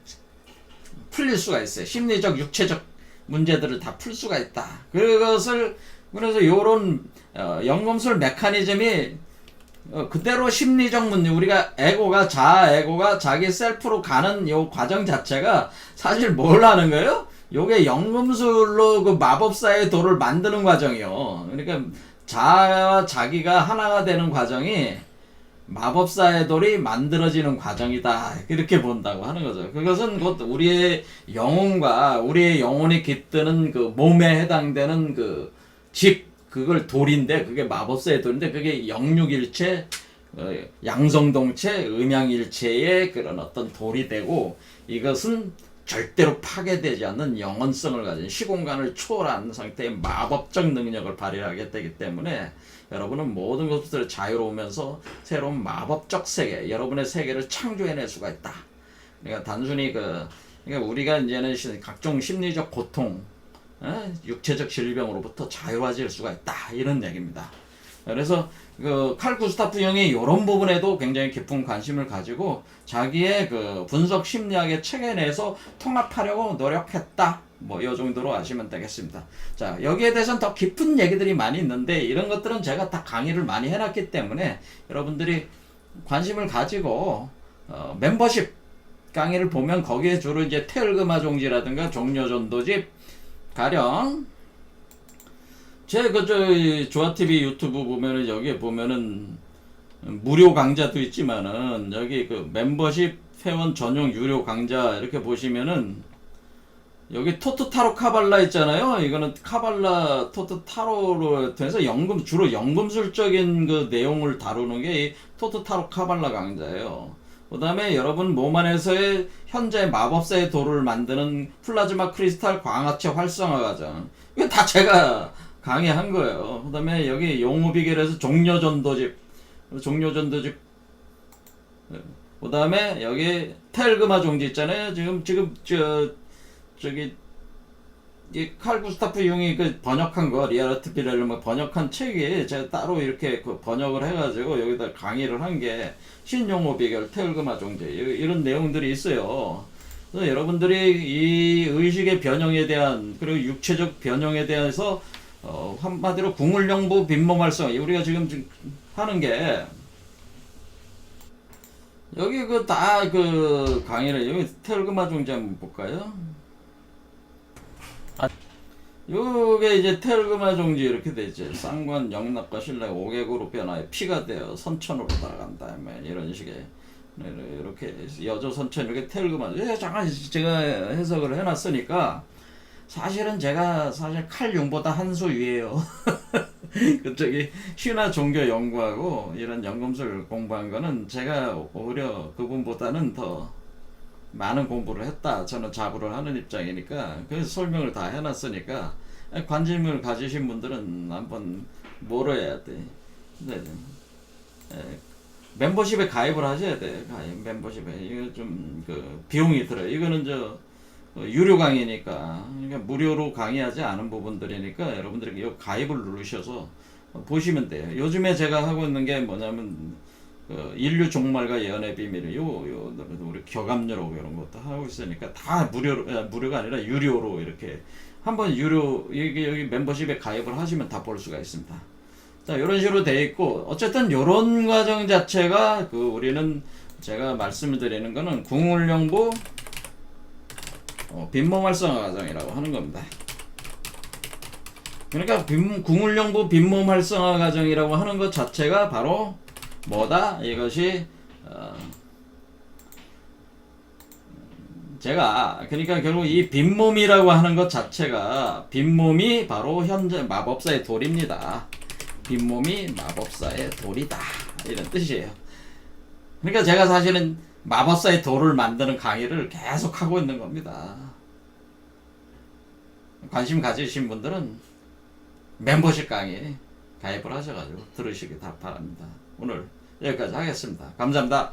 풀릴 수가 있어요. 심리적, 육체적 문제들을 다 풀 수가 있다. 그래서 요런 연금술 메커니즘이 그대로 심리적 문제, 우리가 자아에고가 자기 셀프로 가는 요 과정 자체가 사실 뭘 하는 거예요? 요게 연금술로 그 마법사의 도를 만드는 과정이요. 그러니까 자아와 자기가 하나가 되는 과정이 마법사의 돌이 만들어지는 과정이다. 이렇게 본다고 하는 거죠. 그것은 곧 우리의 영혼과 우리의 영혼이 깃드는 그 몸에 해당되는 그걸 돌인데, 그게 마법사의 돌인데, 그게 영육일체, 양성동체, 음양일체의 그런 어떤 돌이 되고, 이것은 절대로 파괴되지 않는 영원성을 가진 시공간을 초월한 상태의 마법적 능력을 발휘하게 되기 때문에 여러분은 모든 것들을 자유로우면서 새로운 마법적 세계, 여러분의 세계를 창조해낼 수가 있다. 그러니까 단순히 그러니까 우리가 이제는 각종 심리적 고통, 육체적 질병으로부터 자유화질 수가 있다. 이런 얘기입니다. 그래서 그 칼 구스타프 융이 이런 부분에도 굉장히 깊은 관심을 가지고 자기의 그 분석 심리학의 체계 내에서 통합하려고 노력했다. 뭐 이 정도로 아시면 되겠습니다. 자, 여기에 대해서는 더 깊은 얘기들이 많이 있는데 이런 것들은 제가 다 강의를 많이 해놨기 때문에 여러분들이 관심을 가지고 멤버십 강의를 보면 거기에 주로 이제 태을금화 종지라든가 종려전도집 가령 제 조아TV 유튜브 보면은 여기에 보면은 무료 강좌도 있지만은 여기 그 멤버십 회원 전용 유료 강좌 이렇게 보시면은 여기 토트 타로 카발라 있잖아요. 이거는 카발라 토트 타로로 해서 주로 연금술적인 그 내용을 다루는 게 이 토트 타로 카발라 강좌예요. 그 다음에 여러분 몸 안에서의 현재 마법사의 도를 만드는 플라즈마 크리스탈 광합체 활성화 과정. 이거 다 제가 강의한 거예요. 그 다음에 여기 용어 비결에서 종려전도집. 그 다음에 여기 텔그마 종지 있잖아요. 저기 이 칼 구스타프 융이 그 번역한 거 리아르트 비렐름 번역한 책이 제가 따로 이렇게 그 번역을 해가지고 여기다 강의를 한 게 신용어 비결 태울그마 종제 이런 내용들이 있어요. 그래서 여러분들이 이 의식의 변형에 대한 그리고 육체적 변형에 대해서 한마디로 궁울령부 빈몸 활성 우리가 지금 하는 게 여기 그 다 그 강의를 여기 태울그마 종제 한번 볼까요? 요게 이제 태르그마 종지 이렇게 되죠. 쌍관 영락과 신라 5객으로 변화해 피가 되어 선천으로 따라간다. 이런 식의 이렇게 여조 선천 이렇게 태르그마. 잠깐 제가 해석을 해놨으니까 사실은 제가 사실 칼융보다 한 수 위에요. 그쪽이 신화 종교 연구하고 이런 연금술 공부한 거는 제가 오히려 그분보다는 더 많은 공부를 했다. 저는 자부를 하는 입장이니까 그래서 설명을 다 해놨으니까 관심을 가지신 분들은 한번 뭐로 해야 돼. 네. 멤버십에 가입을 하셔야 돼. 멤버십에 이거 좀 그 비용이 들어요. 이거는 유료 강의니까 그러니까 무료로 강의하지 않은 부분들이니까 여러분들이 이 가입을 누르셔서 보시면 돼요. 요즘에 제가 하고 있는 게 뭐냐면 인류 종말과 예언의 비밀, 우리 교감료로 이런 것도 하고 있으니까 다 무료가 아니라 유료로 이렇게 한번 여기 멤버십에 가입을 하시면 다 볼 수가 있습니다. 자, 이런 식으로 돼 있고, 어쨌든 이런 과정 자체가 우리는 제가 말씀을 드리는 거는 궁울령부 빈몸 활성화 과정이라고 하는 겁니다. 그러니까 궁울령부 빈몸 활성화 과정이라고 하는 것 자체가 바로 뭐다? 이것이 제가 그러니까 결국 이 빈몸이라고 하는 것 자체가 빈몸이 바로 현재 마법사의 돌입니다. 빈몸이 마법사의 돌이다. 이런 뜻이에요. 그러니까 제가 사실은 마법사의 돌을 만드는 강의를 계속 하고 있는 겁니다. 관심 가지신 분들은 멤버십 강의 가입을 하셔가지고 들으시기 바랍니다. 오늘 여기까지 하겠습니다. 감사합니다.